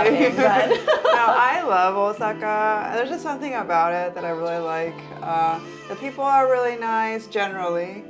shopping, but No, I love Osaka. There's just something about it that I really like. The people are really nice generally.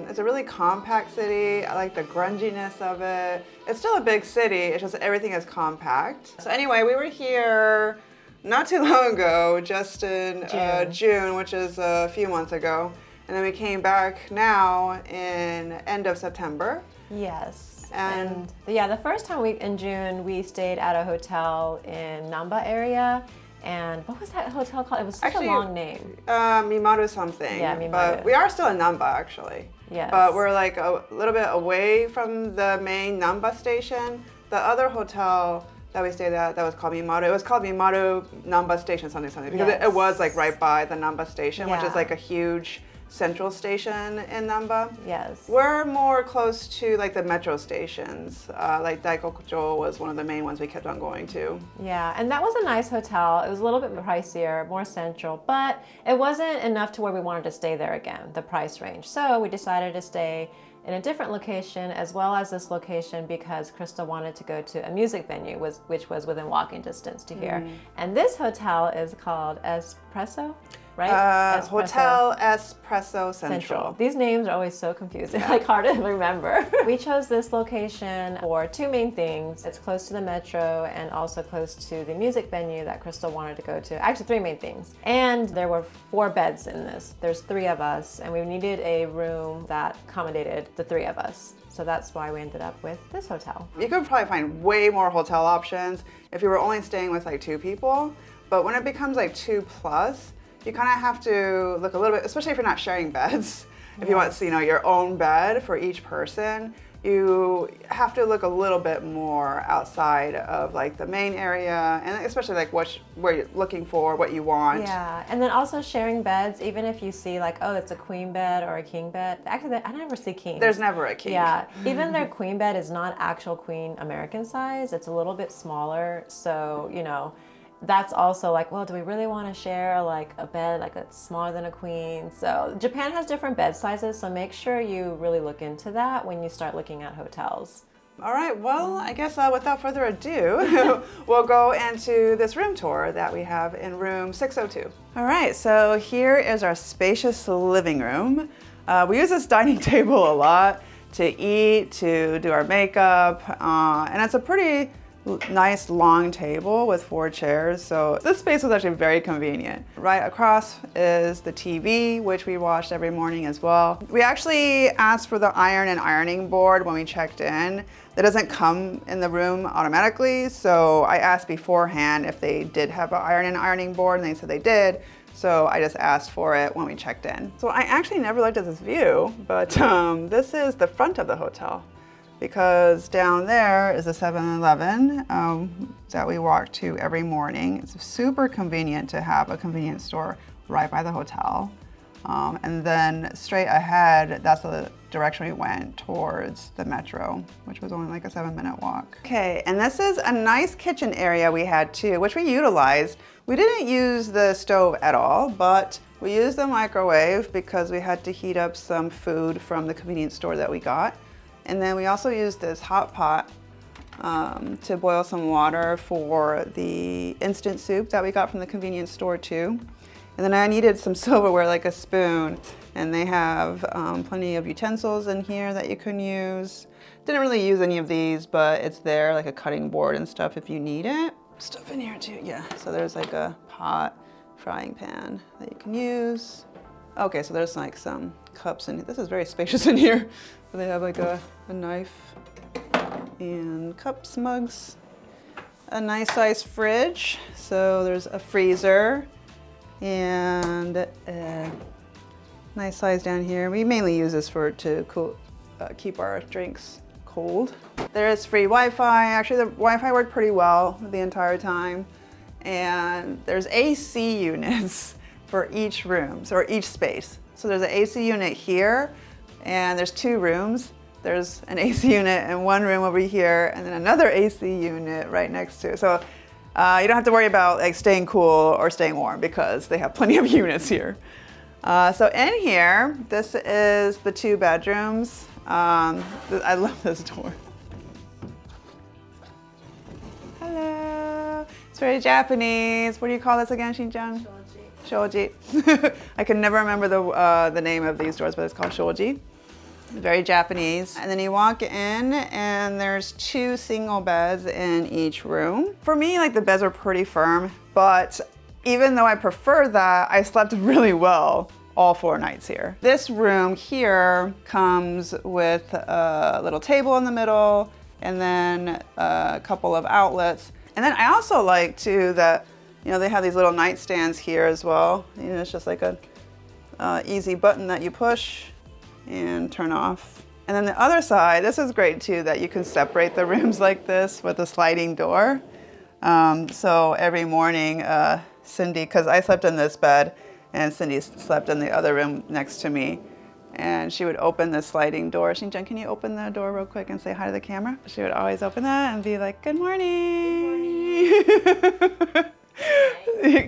It's a really compact city. I like the grunginess of it. It's still a big city, it's just everything is compact. So anyway, we were here not too long ago, just in June, which is a few months ago. And then we came back now in end of September. yes. And yeah, the first time in June, we stayed at a hotel in Namba area. And what was that hotel called? It was such a long name. Mimaru something. Yeah, Mimaru. But we are still in Namba actually. Yes. But we're like a little bit away from the main Namba station. The other hotel that we stayed at that was called Mimaru. It was called Mimaru Namba Station something because Yes. it was like right by the Namba station, which is Yeah. like a huge central station in Namba. Yes. We're more close to like the metro stations. Like Daikokucho was one of the main ones we kept on going to. Yeah, and that was a nice hotel. It was a little bit pricier, more central, but it wasn't enough to where we wanted to stay there again, the price range. So we decided to stay in a different location as well as this location because Krista wanted to go to a music venue, which was within walking distance to here. And this hotel is called S-Presso, right? Hotel S-Presso Central. These names are always so confusing, like hard to remember. We chose this location for two main things. It's close to the metro and also close to the music venue that Crystal wanted to go to. Actually, three main things. And there were 4 beds in this. There's 3 of us, and we needed a room that accommodated the 3 of us. So that's why we ended up with this hotel. You could probably find way more hotel options if you were only staying with like 2 people. But when it becomes like 2 plus, you kind of have to look a little bit, especially if you're not sharing beds. If you want, your own bed for each person, you have to look a little bit more outside of like the main area, and especially like where you're looking for, what you want. Yeah, and then also sharing beds, even if you see like, oh, it's a queen bed or a king bed. Actually, I never see king. There's never a king. Yeah, even their queen bed is not actual queen American size. It's a little bit smaller, so that's also like, well, do we really want to share like a bed like that's smaller than a queen? So Japan has different bed sizes, so make sure you really look into that when you start looking at hotels. All right, well, I guess without further ado, we'll go into this room tour that we have in room 602. All right, so here is our spacious living room. We use this dining table a lot to eat, to do our makeup, and it's a pretty nice long table with 4 chairs, so this space was actually very convenient. Right across is the TV, which we watched every morning as well. We actually asked for the iron and ironing board when we checked in. That doesn't come in the room automatically, so I asked beforehand if they did have an iron and ironing board, and they said they did. So I just asked for it when we checked in. So I actually never looked at this view, but this is the front of the hotel, because down there is a 7-Eleven that we walk to every morning. It's super convenient to have a convenience store right by the hotel. And then straight ahead, that's the direction we went towards the metro, which was only like a 7-minute walk. Okay, and this is a nice kitchen area we had too, which we utilized. We didn't use the stove at all, but we used the microwave because we had to heat up some food from the convenience store that we got. And then we also used this hot pot to boil some water for the instant soup that we got from the convenience store too. And then I needed some silverware, like a spoon, and they have plenty of utensils in here that you can use. Didn't really use any of these, but it's there, like a cutting board and stuff if you need it. Stuff in here too, yeah. So there's like a pot, frying pan that you can use. Okay, so there's like some cups in here. This is very spacious in here. They have like a knife and cups, mugs, a nice size fridge. So there's a freezer and a nice size down here. We mainly use this to keep our drinks cold. There is free Wi-Fi. Actually, the Wi-Fi worked pretty well the entire time. And there's AC units for each room, or each space. So there's an AC unit here, and there's 2 rooms. There's an AC unit in one room over here, and then another AC unit right next to it. So you don't have to worry about like staying cool or staying warm because they have plenty of units here. So in here, this is the 2 bedrooms. I love this door. Hello. very Japanese. What do you call this again, Shin-chan? Shoji. I can never remember the name of these doors, but it's called shoji. Very Japanese. And then you walk in and there's 2 single beds in each room. For me, like the beds are pretty firm, but even though I prefer that, I slept really well all 4 nights here. This room here comes with a little table in the middle and then a couple of outlets. And then I also like too that, you know, they have these little nightstands here as well. You know, it's just like a easy button that you push and turn off. And then the other side, this is great too, that you can separate the rooms like this with a sliding door. So every morning, Cindy, because I slept in this bed and Cindy slept in the other room next to me, and she would open the sliding door. Shin-chan, can you open the door real quick and say hi to the camera? She would always open that and be like, good morning. Good morning.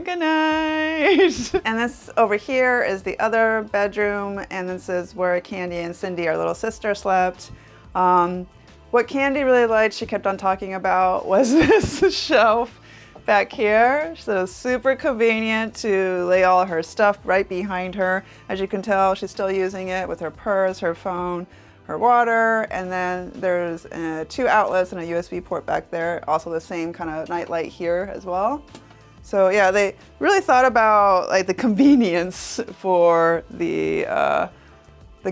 Good night. And this over here is the other bedroom, and this is where Candy and Cindy, our little sister, slept. What Candy really liked, she kept on talking about, was this shelf back here. So it was super convenient to lay all her stuff right behind her. As you can tell, she's still using it with her purse, her phone, her water, and then there's 2 outlets and a USB port back there. Also the same kind of night light here as well. So yeah, they really thought about like the convenience for the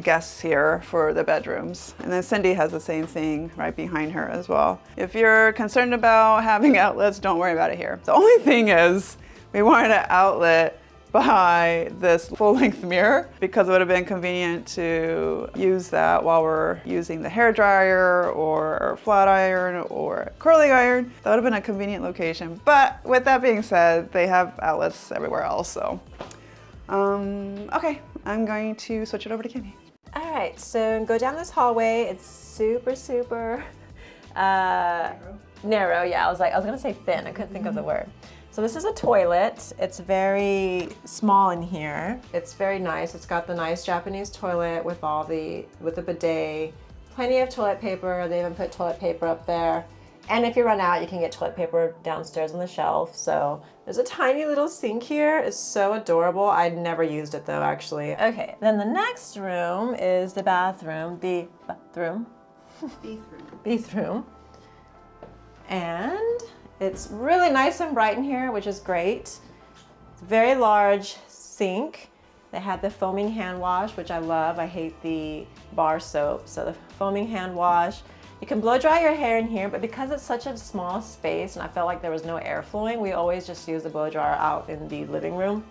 guests here for the bedrooms. And then Cindy has the same thing right behind her as well. If you're concerned about having outlets, don't worry about it here. The only thing is we wanted an outlet by this full-length mirror because it would have been convenient to use that while we're using the hair dryer or flat iron or curling iron. That would have been a convenient location. But with that being said, they have outlets everywhere else. So, okay, I'm going to switch it over to Candy. All right, so go down this hallway. It's super narrow. Yeah, I was gonna say thin. I couldn't think of the word. So this is a toilet. It's very small in here. It's very nice. It's got the nice Japanese toilet with with the bidet, plenty of toilet paper. They even put toilet paper up there. And if you run out, you can get toilet paper downstairs on the shelf. So there's a tiny little sink here. It's so adorable. I'd never used it though, actually. Okay, then the next room is the bathroom. Bathroom. And it's really nice and bright in here, which is great. It's a very large sink. They had the foaming hand wash, which I love. I hate the bar soap. So the foaming hand wash. You can blow dry your hair in here, but because it's such a small space and I felt like there was no air flowing, we always just use the blow dryer out in the living room.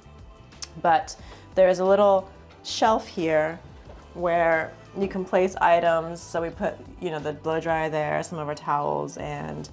But there's a little shelf here where you can place items. So we put, the blow dryer there, some of our towels, and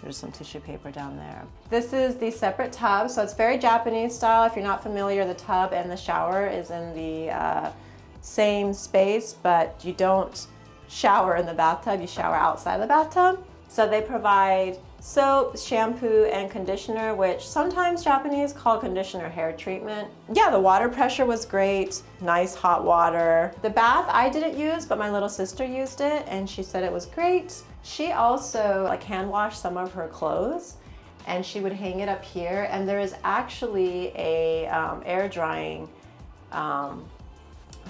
there's some tissue paper down there. This is the separate tub, so it's very Japanese style. If you're not familiar, the tub and the shower is in the same space, but you don't shower in the bathtub, you shower outside the bathtub. So they provide soap, shampoo, and conditioner, which sometimes Japanese call conditioner hair treatment. Yeah, the water pressure was great, nice hot water. The bath I didn't use, but my little sister used it and she said it was great. She also hand washed some of her clothes and she would hang it up here, and there is actually a air drying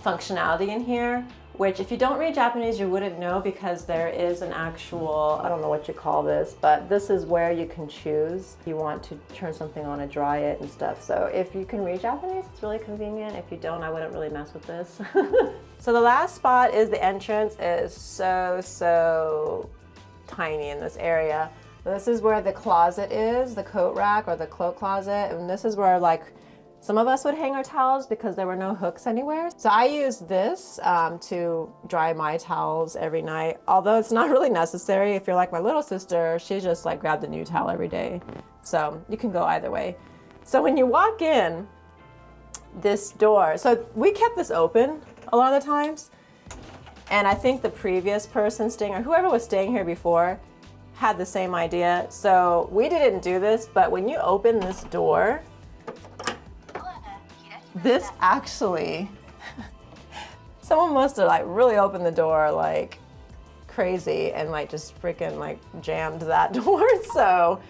functionality in here, which if you don't read Japanese, you wouldn't know, because there is an actual, I don't know what you call this, but this is where you can choose if you want to turn something on and dry it and stuff. So if you can read Japanese, it's really convenient. If you don't, I wouldn't really mess with this. So the last spot is the entrance is so tiny in this area. This is where the closet is, the coat rack or the cloak closet, and this is where some of us would hang our towels because there were no hooks anywhere. So I use this to dry my towels every night, although it's not really necessary. If you're like my little sister, she just grabbed a new towel every day. So you can go either way. So when you walk in this door, so we kept this open a lot of the times. And I think the previous person staying, or whoever was staying here before, had the same idea. So we didn't do this, but when you open this door, this actually, someone must have really opened the door crazy and just freaking jammed that door. So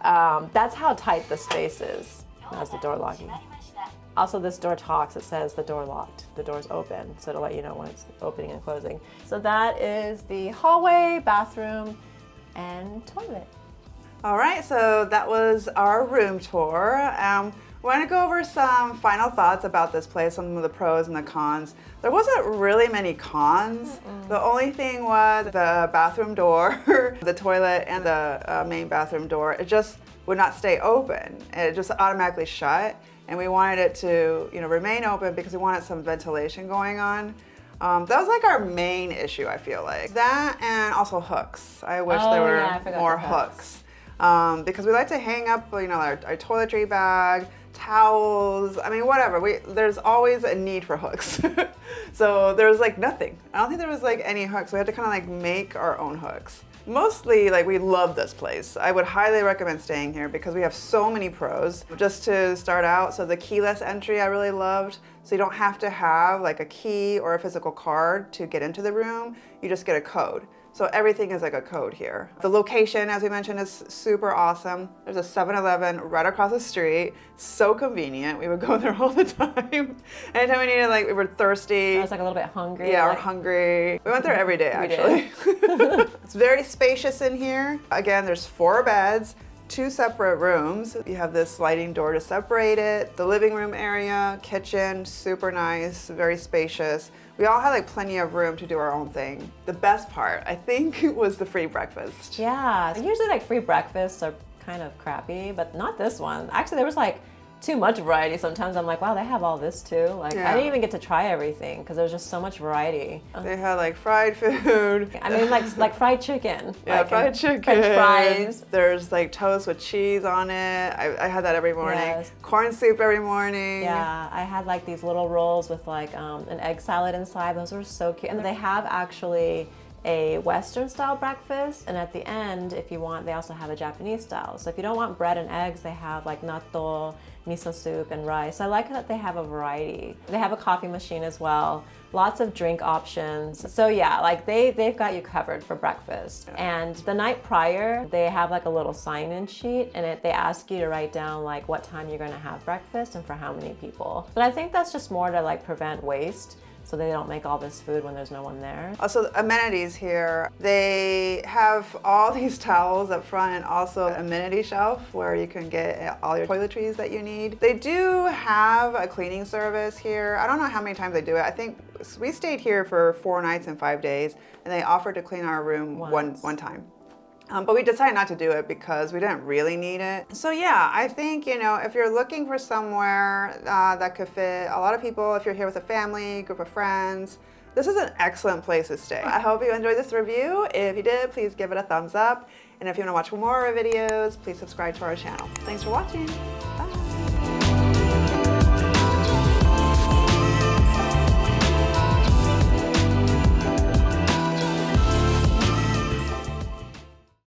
That's how tight the space is. That's the door locking. Also, this door talks. It says the door locked. The door's open, so to let you know when it's opening and closing. So that is the hallway, bathroom, and toilet. All right, so that was our room tour. We're gonna go over some final thoughts about this place, some of the pros and the cons. There wasn't really many cons. The only thing was the bathroom door, the toilet, and the main bathroom door. It just would not stay open. It just automatically shut. And we wanted it to, remain open because we wanted some ventilation going on. That was like our main issue, I feel like. That and also hooks. I wish there were more hooks. Because we like to hang up, our toiletry bag, towels, I mean, whatever. There's always a need for hooks. So there was like nothing. I don't think there was like any hooks. We had to kind of like make our own hooks. Mostly, like, we love this place. I would highly recommend staying here because we have so many pros. Just to start out, so the keyless entry I really loved. So you don't have to have like a key or a physical card to get into the room. You just get a code. So everything is like a code here. The location, as we mentioned, is super awesome. There's a 7-Eleven right across the street. So convenient. We would go there all the time. Anytime we needed, like, we were thirsty. I was like a little bit hungry. Yeah, we're hungry. We went there every day, actually. It's very spacious in here. Again, there's 4 beds, 2 separate rooms. You have this sliding door to separate it. The living room area, kitchen, super nice, very spacious. We all had like plenty of room to do our own thing. The best part, I think, was the free breakfast. Yeah, usually like free breakfasts are kind of crappy, but not this one. Actually, there was like too much variety. Sometimes I'm like, wow, they have all this too. Like, I didn't even get to try everything because there's just so much variety. They had like fried food. I mean, like fried chicken. Yeah, like, fried chicken. French fries. There's like toast with cheese on it. I had that every morning. Yes. Corn soup every morning. Yeah, I had like these little rolls with like an egg salad inside. Those were so cute. And they have actually a Western style breakfast, and at the end, if you want, they also have a Japanese style. So if you don't want bread and eggs, they have like natto, miso soup, and rice. I like that they have a variety. They have a coffee machine as well, lots of drink options. So yeah, like they've got you covered for breakfast. And the night prior, they have like a little sign-in sheet, and they ask you to write down like what time you're gonna have breakfast and for how many people. But I think that's just more to like prevent waste, so they don't make all this food when there's no one there. Also, amenities here. They have all these towels up front and also an amenity shelf where you can get all your toiletries that you need. They do have a cleaning service here. I don't know how many times they do it. I think we stayed here for 4 nights and 5 days, and they offered to clean our room one time. But we decided not to do it because we didn't really need it. So yeah, I think, if you're looking for somewhere that could fit a lot of people, if you're here with a family, group of friends, this is an excellent place to stay. I hope you enjoyed this review. If you did, please give it a thumbs up. And if you want to watch more of our videos, please subscribe to our channel. Thanks for watching. Bye.